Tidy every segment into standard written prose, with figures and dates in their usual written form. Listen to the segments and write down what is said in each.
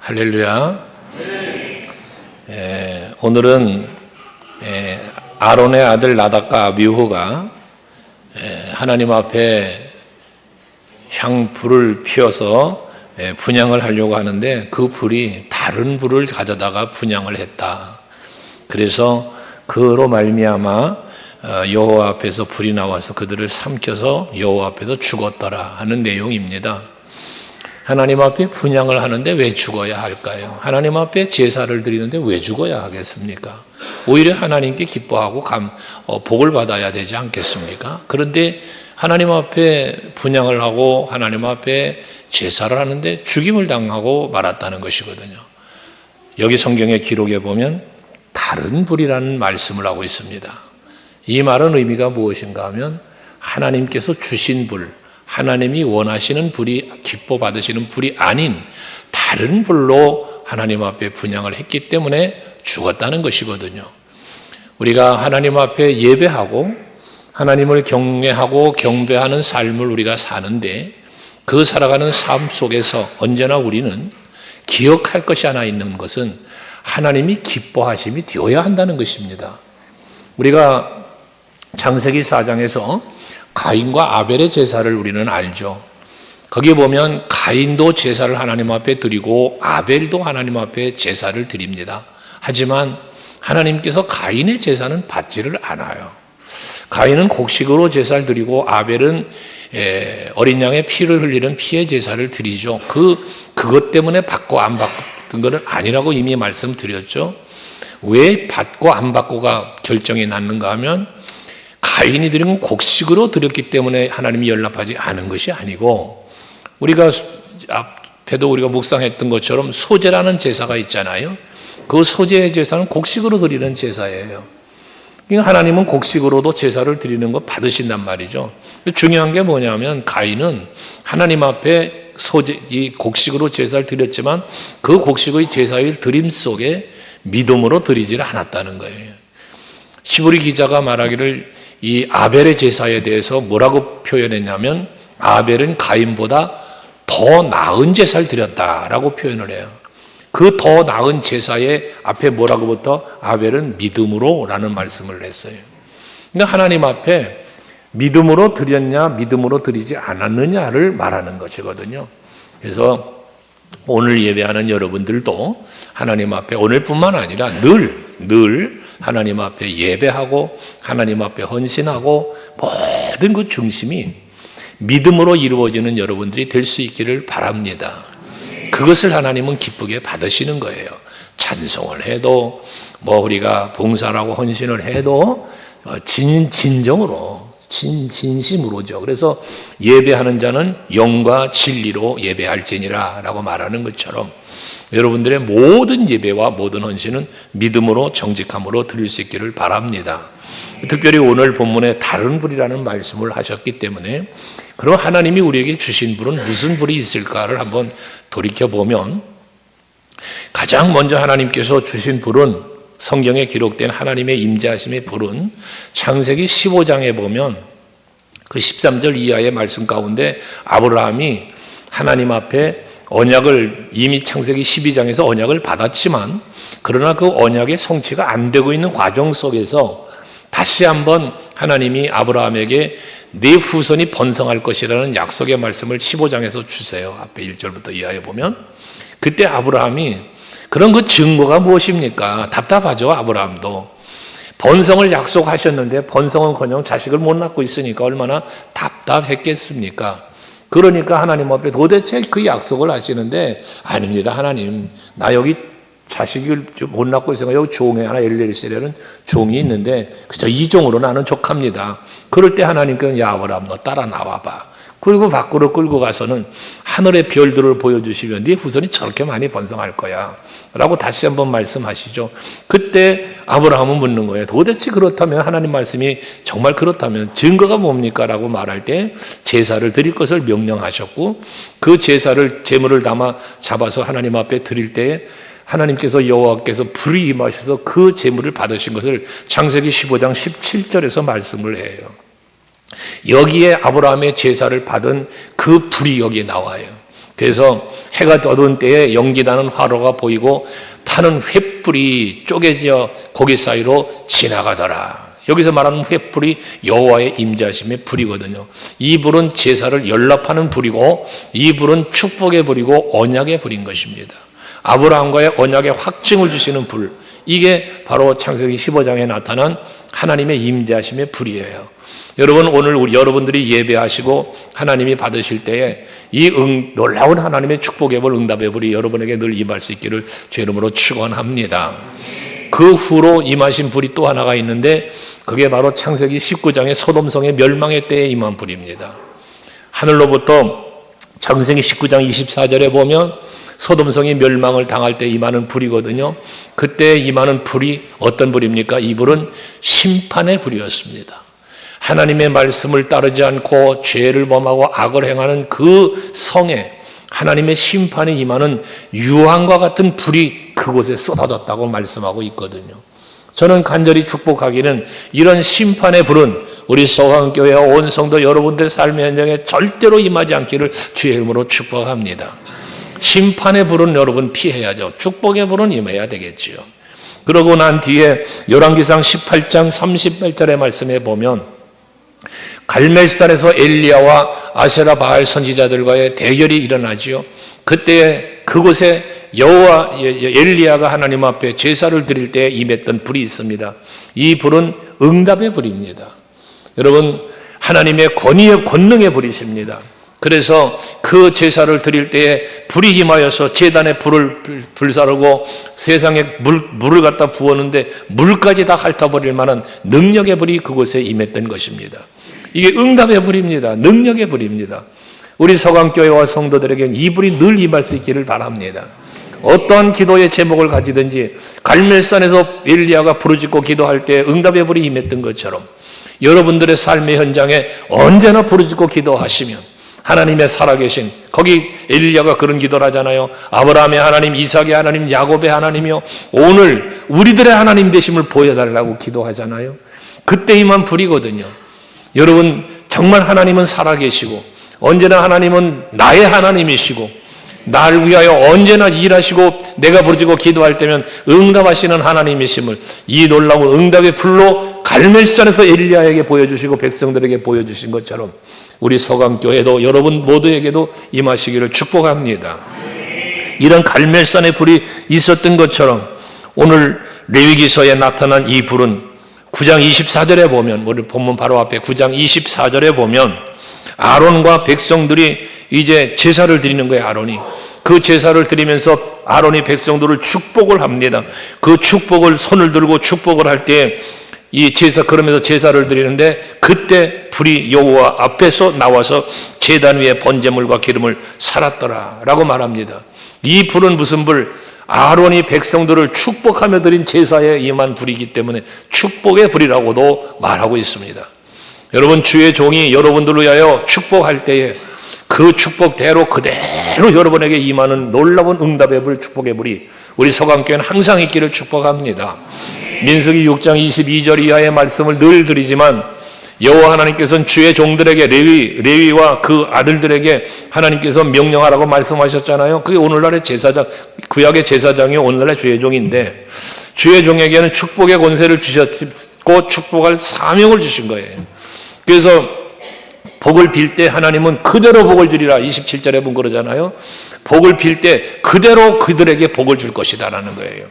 할렐루야. 오늘은 아론의 아들 나답과 아비후가 하나님 앞에 향불을 피워서 분향을 하려고 하는데 그 불이 다른 불을 가져다가 분향을 했다. 그래서 그로 말미암아 여호와 앞에서 불이 나와서 그들을 삼켜서 여호와 앞에서 죽었더라 하는 내용입니다. 하나님 앞에 분향을 하는데 왜 죽어야 할까요? 하나님 앞에 제사를 드리는데 왜 죽어야 하겠습니까? 오히려 하나님께 기뻐하고 복을 받아야 되지 않겠습니까? 그런데 하나님 앞에 분향을 하고 하나님 앞에 제사를 하는데 죽임을 당하고 말았다는 것이거든요. 여기 성경의 기록에 보면 다른 불이라는 말씀을 하고 있습니다. 이 말은 의미가 무엇인가 하면 하나님께서 주신 불, 하나님이 원하시는 불이, 기뻐 받으시는 불이 아닌 다른 불로 하나님 앞에 분향을 했기 때문에 죽었다는 것이거든요. 우리가 하나님 앞에 예배하고 하나님을 경외하고 경배하는 삶을 우리가 사는데 그 살아가는 삶 속에서 언제나 우리는 기억할 것이 하나 있는 것은 하나님이 기뻐하심이 되어야 한다는 것입니다. 우리가 창세기 4장에서 가인과 아벨의 제사를 우리는 알죠. 거기에 보면 가인도 제사를 하나님 앞에 드리고 아벨도 하나님 앞에 제사를 드립니다. 하지만 하나님께서 가인의 제사는 받지를 않아요. 가인은 곡식으로 제사를 드리고 아벨은 어린 양의 피를 흘리는 피의 제사를 드리죠. 그것 때문에 받고 안 받던 것은 아니라고 이미 말씀드렸죠. 왜 받고 안 받고가 결정이 났는가 하면 가인이 드린 건 곡식으로 드렸기 때문에 하나님이 연락하지 않은 것이 아니고 우리가 앞에도 우리가 묵상했던 것처럼 소제라는 제사가 있잖아요. 그 소제의 제사는 곡식으로 드리는 제사예요. 그러니까 하나님은 곡식으로도 제사를 드리는 거 받으신단 말이죠. 중요한 게 뭐냐면 가인은 하나님 앞에 이 곡식으로 제사를 드렸지만 그 곡식의 제사의 드림 속에 믿음으로 드리지를 않았다는 거예요. 시브리 기자가 말하기를 이 아벨의 제사에 대해서 뭐라고 표현했냐면 아벨은 가인보다 더 나은 제사를 드렸다라고 표현을 해요. 그 더 나은 제사의 앞에 뭐라고부터 아벨은 믿음으로 라는 말씀을 했어요. 그러니까 하나님 앞에 믿음으로 드렸냐 믿음으로 드리지 않았느냐를 말하는 것이거든요. 그래서 오늘 예배하는 여러분들도 하나님 앞에 오늘뿐만 아니라 늘 하나님 앞에 예배하고 하나님 앞에 헌신하고 모든 그 중심이 믿음으로 이루어지는 여러분들이 될 수 있기를 바랍니다. 그것을 하나님은 기쁘게 받으시는 거예요. 찬송을 해도 우리가 봉사하고 헌신을 해도 진정으로 진심으로죠. 그래서 예배하는 자는 영과 진리로 예배할지니라 라고 말하는 것처럼 여러분들의 모든 예배와 모든 헌신은 믿음으로 정직함으로 드릴 수 있기를 바랍니다. 특별히 오늘 본문에 다른 불이라는 말씀을 하셨기 때문에 그럼 하나님이 우리에게 주신 불은 무슨 불이 있을까를 한번 돌이켜보면 가장 먼저 하나님께서 주신 불은 성경에 기록된 하나님의 임재하심의 불은 창세기 15장에 보면 그 13절 이하의 말씀 가운데 아브라함이 하나님 앞에 언약을 이미 창세기 12장에서 언약을 받았지만 그러나 그 언약의 성취가 안 되고 있는 과정 속에서 다시 한번 하나님이 아브라함에게 네 후손이 번성할 것이라는 약속의 말씀을 15장에서 주세요. 앞에 1절부터 이하에 보면 그때 아브라함이 그런 그 증거가 무엇입니까? 답답하죠. 아브라함도 번성을 약속하셨는데 번성은커녕 자식을 못 낳고 있으니까 얼마나 답답했겠습니까? 그러니까 하나님 앞에 도대체 그 약속을 하시는데 아닙니다. 하나님 나 여기 자식을 못 낳고 있으니까 여기 종이 하나 엘리에셀이라는 종이 있는데 그저 이 종으로 나는 족합니다. 그럴 때 하나님께서는 야 아브라함 너 따라 나와봐. 그리고 밖으로 끌고 가서는 하늘의 별들을 보여주시면 네 후손이 저렇게 많이 번성할 거야 라고 다시 한번 말씀하시죠. 그때 아브라함은 묻는 거예요. 도대체 그렇다면 하나님 말씀이 정말 그렇다면 증거가 뭡니까? 라고 말할 때 제사를 드릴 것을 명령하셨고 그 제사를 제물을 담아 잡아서 하나님 앞에 드릴 때에 하나님께서 여호와께서 불이 임하셔서 그 제물을 받으신 것을 창세기 15장 17절에서 말씀을 해요. 여기에 아브라함의 제사를 받은 그 불이 여기에 나와요. 그래서 해가 어두운 때에 연기나는 화로가 보이고 타는 횃불이 쪼개져 고기 사이로 지나가더라. 여기서 말하는 횃불이 여호와의 임재하심의 불이거든요. 이 불은 제사를 연락하는 불이고 이 불은 축복의 불이고 언약의 불인 것입니다. 아브라함과의 언약의 확증을 주시는 불, 이게 바로 창세기 15장에 나타난 하나님의 임재하심의 불이에요. 여러분, 오늘 여러분들이 예배하시고 하나님이 받으실 때에 이 놀라운 하나님의 축복의 불, 응답의 불이 여러분에게 늘 임할 수 있기를 주 이름으로 축원합니다. 그 후로 임하신 불이 또 하나가 있는데 그게 바로 창세기 19장의 소돔성의 멸망의 때에 임한 불입니다. 하늘로부터 창세기 19장 24절에 보면 소돔성이 멸망을 당할 때 임하는 불이거든요. 그때 임하는 불이 어떤 불입니까? 이 불은 심판의 불이었습니다. 하나님의 말씀을 따르지 않고 죄를 범하고 악을 행하는 그 성에 하나님의 심판이 임하는 유황과 같은 불이 그곳에 쏟아졌다고 말씀하고 있거든요. 저는 간절히 축복하기는 이런 심판의 불은 우리 서강교회와 온 성도 여러분들의 삶의 현장에 절대로 임하지 않기를 주의 이름으로 축복합니다. 심판의 불은 여러분 피해야죠. 축복의 불은 임해야 되겠지요. 그러고 난 뒤에 열왕기상 18장 38절의 말씀에 보면 갈멜산에서 엘리야와 아세라 바알 선지자들과의 대결이 일어나지요. 그때 그곳에 엘리야가 하나님 앞에 제사를 드릴 때 임했던 불이 있습니다. 이 불은 응답의 불입니다. 여러분, 하나님의 권능의 불이십니다. 그래서 그 제사를 드릴 때에 불이 임하여서 제단에 불을 불사르고 세상에 물을 갖다 부었는데 물까지 다 핥아버릴 만한 능력의 불이 그곳에 임했던 것입니다. 이게 응답의 불입니다. 능력의 불입니다. 우리 서강교회와 성도들에게는 이 불이 늘 임할 수 있기를 바랍니다. 어떠한 기도의 제목을 가지든지 갈멜산에서 엘리야가 부르짖고 기도할 때 응답의 불이 임했던 것처럼 여러분들의 삶의 현장에 언제나 부르짖고 기도하시면 하나님의 살아계신, 거기 엘리야가 그런 기도를 하잖아요. 아브라함의 하나님, 이삭의 하나님, 야곱의 하나님이요, 오늘 우리들의 하나님 되심을 보여달라고 기도하잖아요. 그때 임한 불이거든요. 여러분, 정말 하나님은 살아계시고 언제나 하나님은 나의 하나님이시고 나를 위하여 언제나 일하시고 내가 부르짖고 기도할 때면 응답하시는 하나님이심을 이 놀라운 응답의 불로 갈멜산에서 엘리야에게 보여주시고 백성들에게 보여주신 것처럼 우리 서강교회도 여러분 모두에게도 임하시기를 축복합니다. 이런 갈멜산의 불이 있었던 것처럼 오늘 레위기서에 나타난 이 불은 9장 24절에 보면, 우리 본문 바로 앞에 9장 24절에 보면 아론과 백성들이 이제 제사를 드리는 거예요. 아론이 그 제사를 드리면서 아론이 백성들을 축복을 합니다. 그 축복을 손을 들고 축복을 할 때 이 제사, 그러면서 제사를 드리는데 그때 불이 여호와 앞에서 나와서 제단 위에 번제물과 기름을 살았더라라고 말합니다. 이 불은 무슨 불? 아론이 백성들을 축복하며 드린 제사에 임한 불이기 때문에 축복의 불이라고도 말하고 있습니다. 여러분, 주의 종이 여러분들을 위하여 축복할 때에 그 축복대로 그대로 여러분에게 임하는 놀라운 응답의 불, 축복의 불이 우리 서강교회는 항상 있기를 축복합니다. 민수기 6장 22절 이하의 말씀을 늘 드리지만 여호와 하나님께서는 주의 종들에게 레위와 그 아들들에게 하나님께서 명령하라고 말씀하셨잖아요. 그게 오늘날의 제사장, 구약의 제사장이 오늘날의 주의 종인데 주의 종에게는 축복의 권세를 주셨고 축복할 사명을 주신 거예요. 그래서 복을 빌 때 하나님은 그대로 복을 주리라 27절에 보면 그러잖아요. 복을 빌 때 그대로 그들에게 복을 줄 것이다라는 거예요.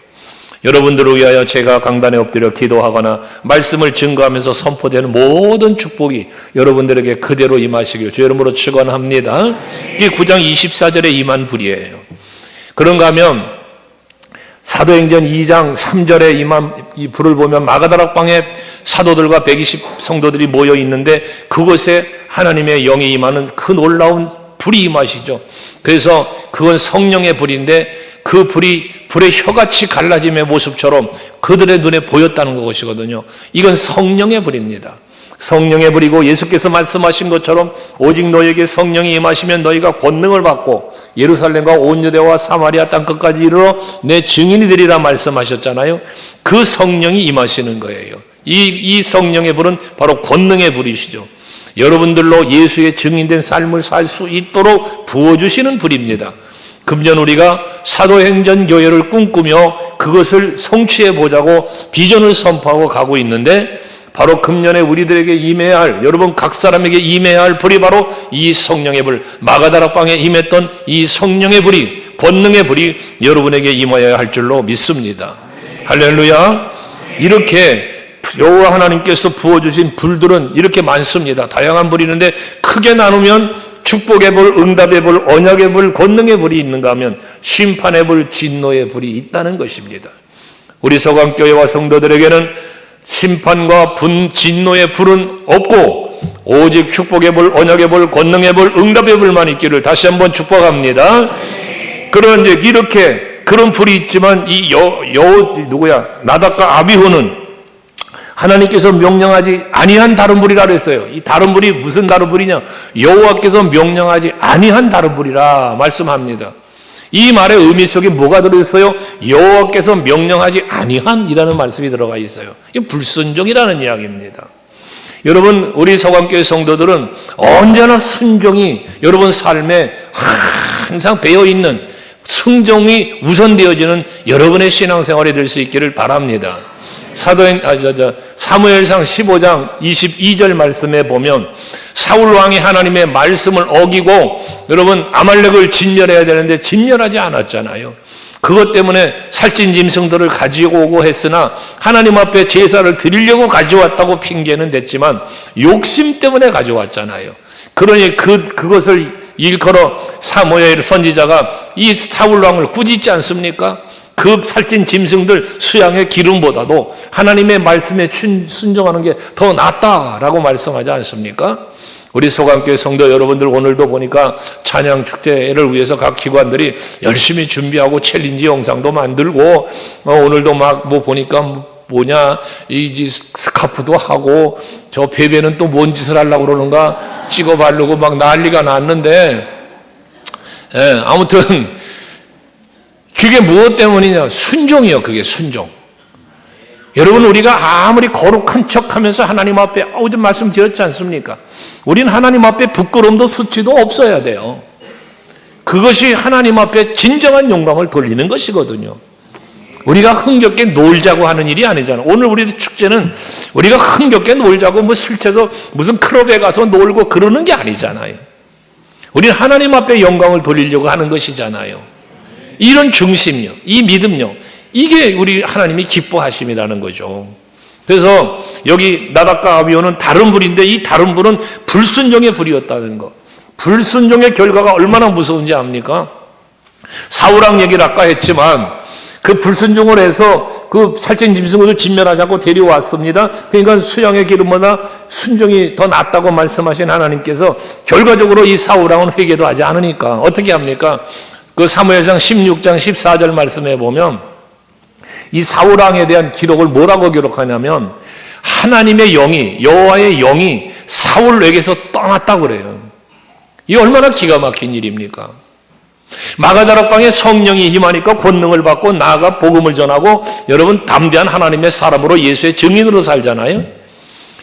여러분들을 위하여 제가 강단에 엎드려 기도하거나 말씀을 증거하면서 선포되는 모든 축복이 여러분들에게 그대로 임하시길 주 이름으로 축원합니다. 이게 9장 24절에 임한 불이에요. 그런가 하면 사도행전 2장 3절에 임한 이 불을 보면 마가다락방에 사도들과 120 성도들이 모여 있는데 그곳에 하나님의 영이 임하는 그 놀라운 불이 임하시죠. 그래서 그건 성령의 불인데 그 불이 불의 혀같이 갈라짐의 모습처럼 그들의 눈에 보였다는 것이거든요. 이건 성령의 불입니다. 성령의 불이고 예수께서 말씀하신 것처럼 오직 너에게 성령이 임하시면 너희가 권능을 받고 예루살렘과 온 유대와 사마리아 땅끝까지 이르러 내 증인이 되리라 말씀하셨잖아요. 그 성령이 임하시는 거예요. 이 성령의 불은 바로 권능의 불이시죠. 여러분들로 예수의 증인된 삶을 살 수 있도록 부어주시는 불입니다. 금년 우리가 사도행전 교회를 꿈꾸며 그것을 성취해 보자고 비전을 선포하고 가고 있는데, 바로 금년에 우리들에게 임해야 할, 여러분 각 사람에게 임해야 할 불이 바로 이 성령의 불, 마가다락방에 임했던 이 성령의 불이, 권능의 불이 여러분에게 임하여야 할 줄로 믿습니다. 할렐루야. 이렇게 여호와 하나님께서 부어주신 불들은 이렇게 많습니다. 다양한 불이 있는데 크게 나누면 축복의 불, 응답의 불, 언약의 불, 권능의 불이 있는가 하면 심판의 불, 진노의 불이 있다는 것입니다. 우리 서강교회와 성도들에게는 심판과 진노의 불은 없고 오직 축복의 불, 언약의 불, 권능의 불, 응답의 불만 있기를 다시 한번 축복합니다. 그런데 이렇게 그런 불이 있지만 이 나답과 아비후는 하나님께서 명령하지 아니한 다른 불이라 그랬어요. 이 다른 불이 무슨 다른 불이냐? 여호와께서 명령하지 아니한 다른 불이라 말씀합니다. 이 말의 의미 속에 뭐가 들어있어요? 여호와께서 명령하지 아니한이라는 말씀이 들어가 있어요. 이 불순종이라는 이야기입니다. 여러분, 우리 서강교회 성도들은 언제나 순종이 여러분 삶에 항상 배어있는, 순종이 우선되어지는 여러분의 신앙생활이 될 수 있기를 바랍니다. 사무엘상 15장 22절 말씀에 보면 사울 왕이 하나님의 말씀을 어기고 여러분 아말렉을 진멸해야 되는데 진멸하지 않았잖아요. 그것 때문에 살찐 짐승들을 가지고 오고 했으나 하나님 앞에 제사를 드리려고 가져왔다고 핑계는 댔지만 욕심 때문에 가져왔잖아요. 그러니 그것을 일컬어 사무엘 선지자가 이 사울 왕을 꾸짖지 않습니까? 그 살찐 짐승들 수양의 기름보다도 하나님의 말씀에 순종하는 게 더 낫다라고 말씀하지 않습니까? 우리 소강교회 성도 여러분들 오늘도 보니까 찬양 축제를 위해서 각 기관들이 열심히 준비하고 챌린지 영상도 만들고 오늘도 막 보니까 이 스카프도 하고 저 베베는 또 뭔 짓을 하려고 그러는가 찍어 바르고 막 난리가 났는데, 아무튼 그게 무엇 때문이냐? 순종이요. 그게 순종. 여러분, 우리가 아무리 거룩한 척하면서 하나님 앞에 어제 말씀드렸지 않습니까? 우리는 하나님 앞에 부끄러움도 수치도 없어야 돼요. 그것이 하나님 앞에 진정한 영광을 돌리는 것이거든요. 우리가 흥겹게 놀자고 하는 일이 아니잖아요. 오늘 우리 축제는 우리가 흥겹게 놀자고 술 취해서 무슨 클럽에 가서 놀고 그러는 게 아니잖아요. 우리는 하나님 앞에 영광을 돌리려고 하는 것이잖아요. 이런 중심요, 이 믿음요, 이게 우리 하나님이 기뻐하심이라는 거죠. 그래서 여기 나답과 아비후는 다른 불인데 이 다른 불은 불순종의 불이었다는 거. 불순종의 결과가 얼마나 무서운지 압니까? 사울왕 얘기를 아까 했지만 그 불순종을 해서 그 살찐 짐승을 진멸하자고 데려왔습니다. 그러니까 수양의 기름보다 순종이 더 낫다고 말씀하신 하나님께서 결과적으로 이 사울왕은 회개도 하지 않으니까 어떻게 합니까? 그 사무엘상 16장 14절 말씀에 보면 이 사울왕에 대한 기록을 뭐라고 기록하냐면 하나님의 영이, 여호와의 영이 사울에게서 떠났다고 그래요. 이 얼마나 기가 막힌 일입니까? 마가다락방에 성령이 임하니까 권능을 받고 나아가 복음을 전하고 여러분 담대한 하나님의 사람으로 예수의 증인으로 살잖아요.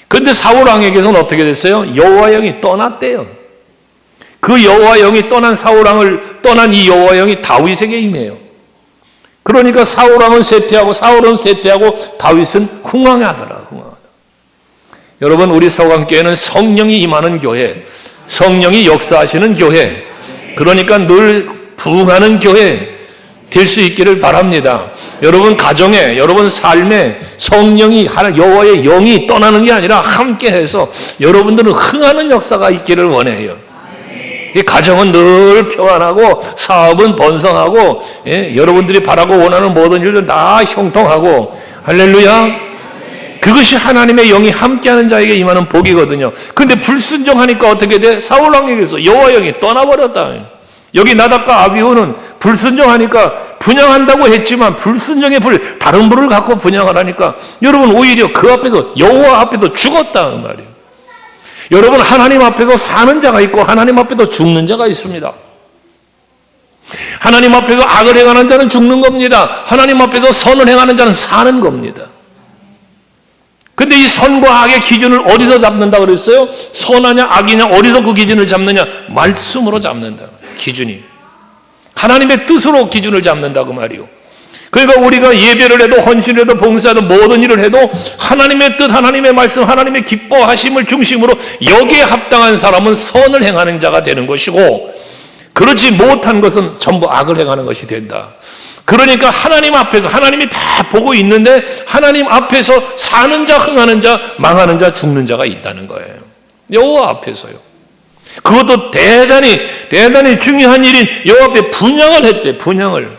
그런데 사울왕에게서는 어떻게 됐어요? 여호와의 영이 떠났대요. 그 여호와 영이 떠난 사울왕을 떠난 이 여호와 영이 다윗에게 임해요. 그러니까 사울왕은 쇠퇴하고 사울은 쇠퇴하고 다윗은 흥왕하더라. 여러분, 우리 서강교회는 성령이 임하는 교회, 성령이 역사하시는 교회, 그러니까 늘 부흥하는 교회 될 수 있기를 바랍니다. 여러분 가정에, 여러분 삶에 성령이, 여호와의 영이 떠나는 게 아니라 함께해서 여러분들은 흥하는 역사가 있기를 원해요. 이 가정은 늘 평안하고 사업은 번성하고 여러분들이 바라고 원하는 모든 일들 다 형통하고 할렐루야. 그것이 하나님의 영이 함께하는 자에게 임하는 복이거든요. 그런데 불순종하니까 어떻게 돼? 사울왕에게서 여호와 영이 떠나버렸다. 여기 나답과 아비후는 불순종하니까 분향한다고 했지만 불순종의 불, 다른 불을 갖고 분향하라니까 여러분 오히려 그 앞에서 여호와 앞에서 죽었다는 말이에요. 여러분, 하나님 앞에서 사는 자가 있고 하나님 앞에서 죽는 자가 있습니다. 하나님 앞에서 악을 행하는 자는 죽는 겁니다. 하나님 앞에서 선을 행하는 자는 사는 겁니다. 근데 이 선과 악의 기준을 어디서 잡는다 그랬어요? 선하냐 악이냐 어디서 그 기준을 잡느냐? 말씀으로 잡는다. 기준이. 하나님의 뜻으로 기준을 잡는다 그 말이요. 그러니까 우리가 예배를 해도 헌신을 해도 봉사해도 모든 일을 해도 하나님의 뜻, 하나님의 말씀, 하나님의 기뻐하심을 중심으로 여기에 합당한 사람은 선을 행하는 자가 되는 것이고 그렇지 못한 것은 전부 악을 행하는 것이 된다. 그러니까 하나님 앞에서 하나님이 다 보고 있는데 하나님 앞에서 사는 자, 흥하는 자, 망하는 자, 죽는 자가 있다는 거예요. 여호와 앞에서요. 그것도 대단히 중요한 일인 여호와 앞에 분향을 했대. 분향을.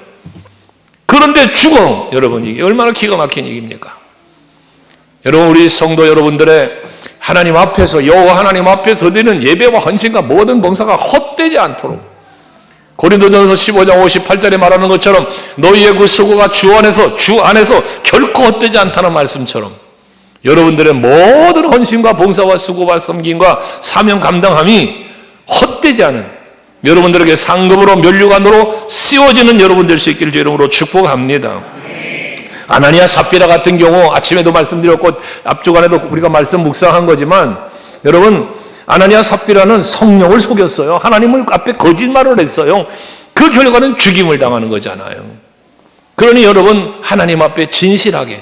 그런데 죽어. 여러분 이게 얼마나 기가 막힌 얘기입니까? 여러분 우리 성도 여러분들의 하나님 앞에서 여호와 하나님 앞에서 드리는 예배와 헌신과 모든 봉사가 헛되지 않도록 고린도전서 15장 58절에 말하는 것처럼 너희의 그 수고가 주 안에서 결코 헛되지 않다는 말씀처럼 여러분들의 모든 헌신과 봉사와 수고와 섬김과 사명 감당함이 헛되지 않은 여러분들에게 상급으로 면류관으로 씌워지는 여러분 될 수 있기를 주 이름으로 축복합니다. 아나니아 삽비라 같은 경우 아침에도 말씀드렸고 앞주간에도 우리가 말씀 묵상한 거지만 여러분 아나니아 삽비라는 성령을 속였어요. 하나님을 앞에 거짓말을 했어요. 그 결과는 죽임을 당하는 거잖아요. 그러니 여러분 하나님 앞에 진실하게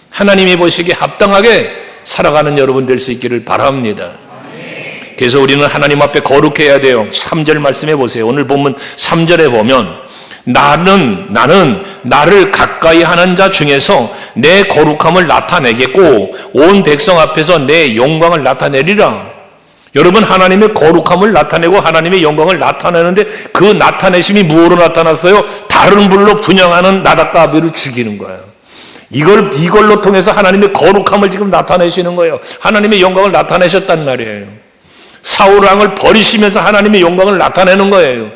하나님이 보시기에 합당하게 살아가는 여러분 될 수 있기를 바랍니다. 그래서 우리는 하나님 앞에 거룩해야 돼요. 3절 말씀해 보세요. 오늘 본문 3절에 보면 나는 나를 가까이 하는 자 중에서 내 거룩함을 나타내겠고 온 백성 앞에서 내 영광을 나타내리라. 여러분 하나님의 거룩함을 나타내고 하나님의 영광을 나타내는데 그 나타내심이 무엇으로 나타났어요? 다른 불로 분향하는 나답과 아비를 죽이는 거예요. 이걸로 통해서 하나님의 거룩함을 지금 나타내시는 거예요. 하나님의 영광을 나타내셨단 말이에요. 사울 왕을 버리시면서 하나님의 영광을 나타내는 거예요.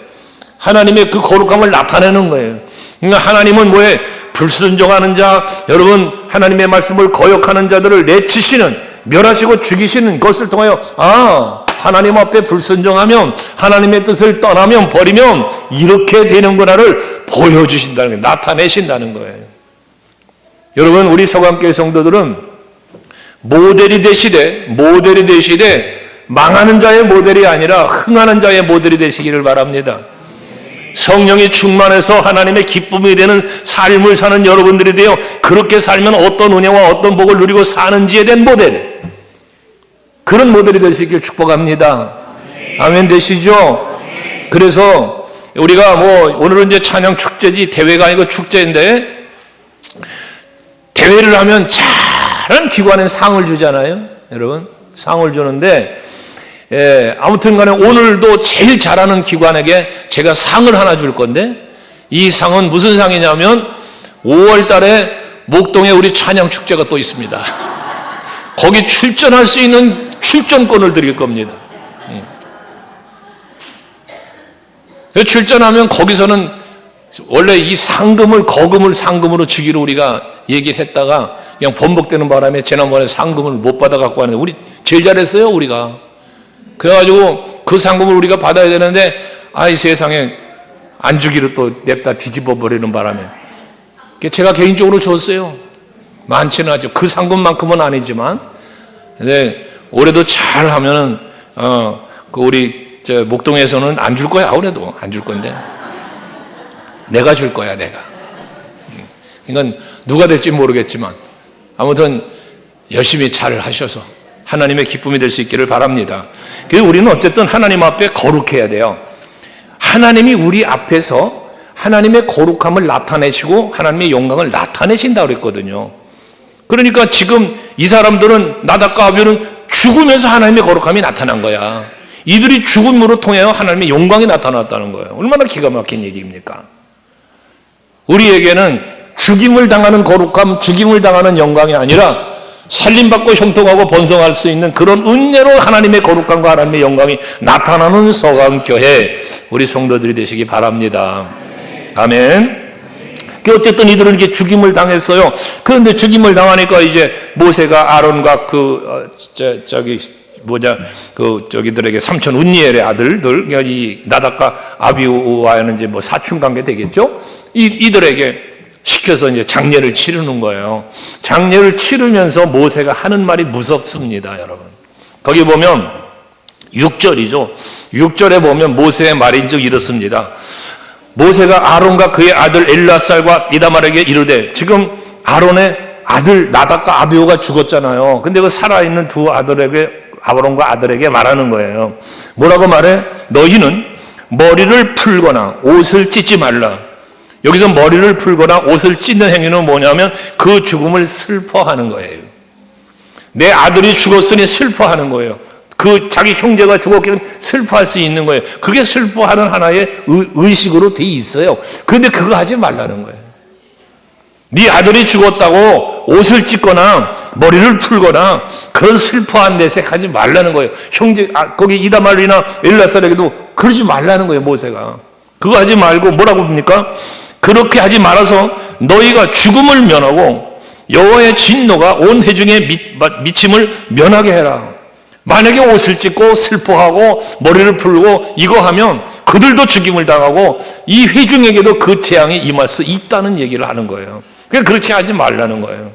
하나님의 그 거룩함을 나타내는 거예요. 그러니까 하나님은 뭐에 불순종하는 자, 여러분 하나님의 말씀을 거역하는 자들을 내치시는, 멸하시고 죽이시는 것을 통하여 하나님 앞에 불순종하면 하나님의 뜻을 떠나면 버리면 이렇게 되는구나를 보여주신다는 거예요. 나타내신다는 거예요. 여러분 우리 서강교회 성도들은 모델이 되시되 망하는 자의 모델이 아니라 흥하는 자의 모델이 되시기를 바랍니다. 성령이 충만해서 하나님의 기쁨이 되는 삶을 사는 여러분들이 되어 그렇게 살면 어떤 은혜와 어떤 복을 누리고 사는지에 대한 모델, 그런 모델이 될 수 있길 축복합니다. 아멘 되시죠? 그래서 우리가 오늘은 이제 찬양 축제지 대회가 아니고 축제인데 대회를 하면 잘하는 기관에 상을 주잖아요. 여러분 상을 주는데 아무튼 간에 오늘도 제일 잘하는 기관에게 제가 상을 하나 줄 건데 이 상은 무슨 상이냐면 5월 달에 목동에 우리 찬양 축제가 또 있습니다. 거기 출전할 수 있는 출전권을 드릴 겁니다. 출전하면 거기서는 원래 이 거금을 상금으로 주기로 우리가 얘기를 했다가 그냥 번복되는 바람에 지난번에 상금을 못 받아 갖고 왔는데 우리 제일 잘했어요 우리가. 그래가지고 그 상금을 우리가 받아야 되는데 아이 세상에 안 주기로 또 냅다 뒤집어 버리는 바람에 제가 개인적으로 줬어요. 많지는 않죠. 그 상금만큼은 아니지만 근데 올해도 잘 하면은 그 우리 목동에서는 안 줄 거야. 올해도 안 줄 건데 내가 줄 거야. 내가. 그러니까 누가 될지 모르겠지만 아무튼 열심히 잘 하셔서 하나님의 기쁨이 될 수 있기를 바랍니다. 그래서 우리는 어쨌든 하나님 앞에 거룩해야 돼요. 하나님이 우리 앞에서 하나님의 거룩함을 나타내시고 하나님의 영광을 나타내신다고 그랬거든요. 그러니까 지금 이 사람들은 나답과 아비는 죽으면서 하나님의 거룩함이 나타난 거야. 이들이 죽음으로 통하여 하나님의 영광이 나타났다는 거예요. 얼마나 기가 막힌 얘기입니까? 우리에게는 죽임을 당하는 거룩함, 죽임을 당하는 영광이 아니라 살림받고 형통하고 번성할 수 있는 그런 은혜로 하나님의 거룩함과 하나님의 영광이 나타나는 서강교회 우리 성도들이 되시기 바랍니다. 아멘. 어쨌든 이들은 이렇게 죽임을 당했어요. 그런데 죽임을 당하니까 이제 모세가 아론과 저기들에게 삼촌 운니엘의 아들들, 이 나답과 아비우와는 이제 사촌 관계 되겠죠. 이들에게 시켜서 이제 장례를 치르는 거예요. 장례를 치르면서 모세가 하는 말이 무섭습니다, 여러분. 거기 보면 6절이죠. 6절에 보면 모세의 말인즉 이렇습니다. 모세가 아론과 그의 아들 엘르아살과 이다말에게 이르되, 지금 아론의 아들 나답과 아비후가 죽었잖아요. 근데 그 살아있는 두 아들에게, 아론과 아들에게 말하는 거예요. 뭐라고 말해? 너희는 머리를 풀거나 옷을 찢지 말라. 여기서 머리를 풀거나 옷을 찢는 행위는 뭐냐면 그 죽음을 슬퍼하는 거예요. 내 아들이 죽었으니 슬퍼하는 거예요. 그 자기 형제가 죽었기 때문에 슬퍼할 수 있는 거예요. 그게 슬퍼하는 하나의 의식으로 돼 있어요. 그런데 그거 하지 말라는 거예요. 네 아들이 죽었다고 옷을 찢거나 머리를 풀거나 그런 슬퍼한 내색하지 말라는 거예요. 형제, 거기 이다말이나 엘르아살에게도 그러지 말라는 거예요, 모세가. 그거 하지 말고 뭐라고 합니까? 그렇게 하지 말아서 너희가 죽음을 면하고 여호와의 진노가 온 회중의 미침을 면하게 해라. 만약에 옷을 찢고 슬퍼하고 머리를 풀고 이거 하면 그들도 죽임을 당하고 이 회중에게도 그 재앙이 임할 수 있다는 얘기를 하는 거예요. 그러니까 그렇게 하지 말라는 거예요.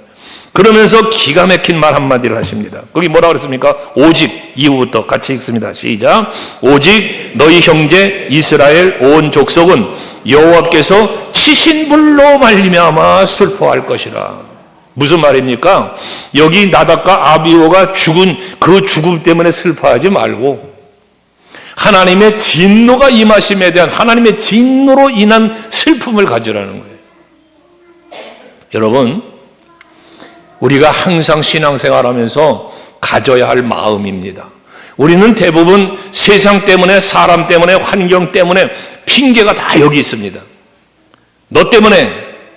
그러면서 기가 막힌 말 한마디를 하십니다. 거기 뭐라고 그랬습니까? 오직, 이후부터 같이 읽습니다. 시작. 오직 너희 형제 이스라엘 온 족속은 여호와께서 치신 불로 말미암아 슬퍼할 것이라. 무슨 말입니까? 여기 나답과 아비후가 죽은 그 죽음 때문에 슬퍼하지 말고 하나님의 진노가 임하심에 대한 하나님의 진노로 인한 슬픔을 가지라는 거예요. 여러분, 우리가 항상 신앙생활하면서 가져야 할 마음입니다. 우리는 대부분 세상 때문에, 사람 때문에, 환경 때문에 핑계가 다 여기 있습니다. 너 때문에,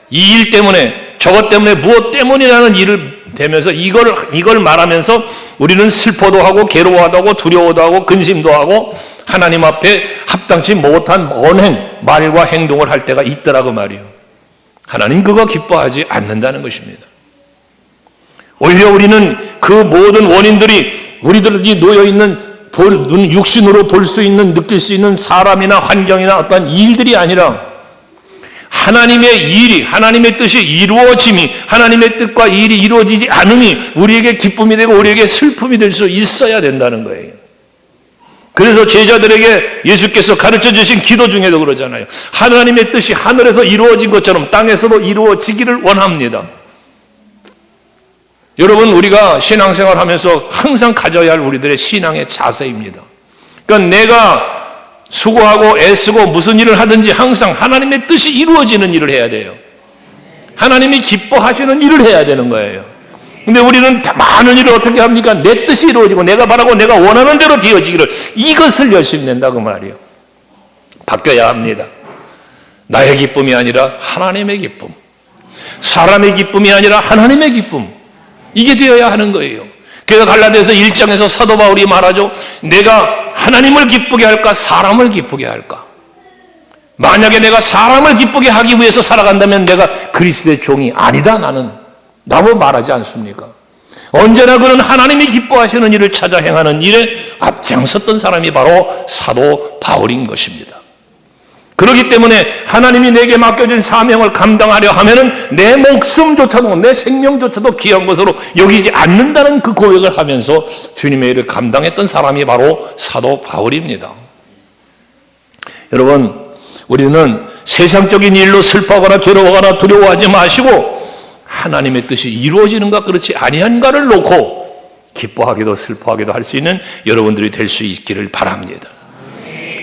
이 일 때문에, 저것 때문에, 무엇 때문이라는 일을 대면서 이걸 말하면서 우리는 슬퍼도 하고 괴로워도 하고 두려워도 하고 근심도 하고 하나님 앞에 합당치 못한 언행, 말과 행동을 할 때가 있더라고 말이에요. 하나님 그거 기뻐하지 않는다는 것입니다. 오히려 우리는 그 모든 원인들이 우리들이 놓여있는 육신으로 볼 수 있는, 느낄 수 있는 사람이나 환경이나 어떤 일들이 아니라 하나님의 일이, 하나님의 뜻이 이루어짐이, 하나님의 뜻과 일이 이루어지지 않음이 우리에게 기쁨이 되고 우리에게 슬픔이 될 수 있어야 된다는 거예요. 그래서 제자들에게 예수께서 가르쳐 주신 기도 중에도 그러잖아요. 하나님의 뜻이 하늘에서 이루어진 것처럼 땅에서도 이루어지기를 원합니다. 여러분, 우리가 신앙생활 하면서 항상 가져야 할 우리들의 신앙의 자세입니다. 그러니까 내가 수고하고 애쓰고 무슨 일을 하든지 항상 하나님의 뜻이 이루어지는 일을 해야 돼요. 하나님이 기뻐하시는 일을 해야 되는 거예요. 근데 우리는 많은 일을 어떻게 합니까? 내 뜻이 이루어지고 내가 바라고 내가 원하는 대로 되어지기를, 이것을 열심히 낸다고 말이에요. 바뀌어야 합니다. 나의 기쁨이 아니라 하나님의 기쁨, 사람의 기쁨이 아니라 하나님의 기쁨, 이게 되어야 하는 거예요. 그래서 갈라디아서 1장에서 사도 바울이 말하죠. 내가 하나님을 기쁘게 할까 사람을 기쁘게 할까? 만약에 내가 사람을 기쁘게 하기 위해서 살아간다면 내가 그리스도의 종이 아니다, 나는 라고 말하지 않습니까? 언제나 그는 하나님이 기뻐하시는 일을 찾아 행하는 일에 앞장섰던 사람이 바로 사도 바울인 것입니다. 그렇기 때문에 하나님이 내게 맡겨진 사명을 감당하려 하면은 내 목숨조차도, 내 생명조차도 귀한 것으로 여기지 않는다는 그 고백을 하면서 주님의 일을 감당했던 사람이 바로 사도 바울입니다. 여러분, 우리는 세상적인 일로 슬퍼하거나 괴로워하거나 두려워하지 마시고 하나님의 뜻이 이루어지는가 그렇지 아니한가를 놓고 기뻐하기도 슬퍼하기도 할 수 있는 여러분들이 될 수 있기를 바랍니다.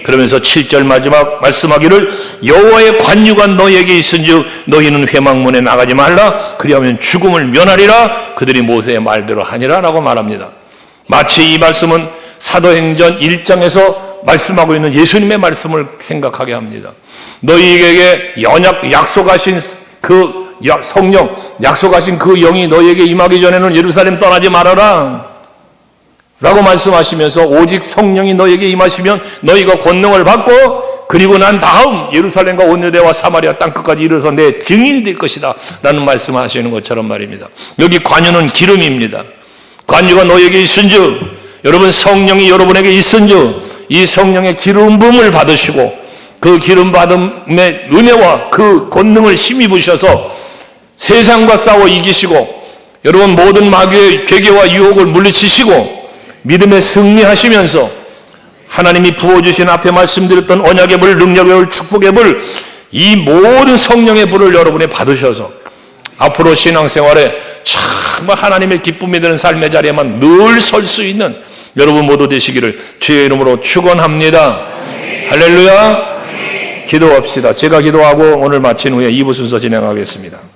그러면서 7절 마지막 말씀하기를 여호와의 관유가 너희에게 있은즉 너희는 회막문에 나가지 말라 그리하면 죽음을 면하리라 그들이 모세의 말대로 하니라 라고 말합니다. 마치 이 말씀은 사도행전 1장에서 말씀하고 있는 예수님의 말씀을 생각하게 합니다. 너희에게 약속하신 그 성령, 약속하신 그 영이 너희에게 임하기 전에는 예루살렘 떠나지 말아라 라고 말씀하시면서 오직 성령이 너희에게 임하시면 너희가 권능을 받고 그리고 난 다음 예루살렘과 온 유대와 사마리아 땅끝까지 이르러서 내 증인이 될 것이다 라는 말씀하시는 것처럼 말입니다. 여기 관유는 기름입니다. 관유가 너희에게 있은즉, 여러분 성령이 여러분에게 있은즉 이 성령의 기름 부음을 받으시고 그 기름 받음의 은혜와 그 권능을 힘입으셔서 세상과 싸워 이기시고 여러분 모든 마귀의 괴계와 유혹을 물리치시고 믿음에 승리하시면서 하나님이 부어주신 앞에 말씀드렸던 언약의 불, 능력의 불, 축복의 불, 이 모든 성령의 불을 여러분이 받으셔서 앞으로 신앙생활에 정말 하나님의 기쁨이 되는 삶의 자리에만 늘 설 수 있는 여러분 모두 되시기를 주의 이름으로 축원합니다. 할렐루야. 기도합시다. 제가 기도하고 오늘 마친 후에 2부 순서 진행하겠습니다.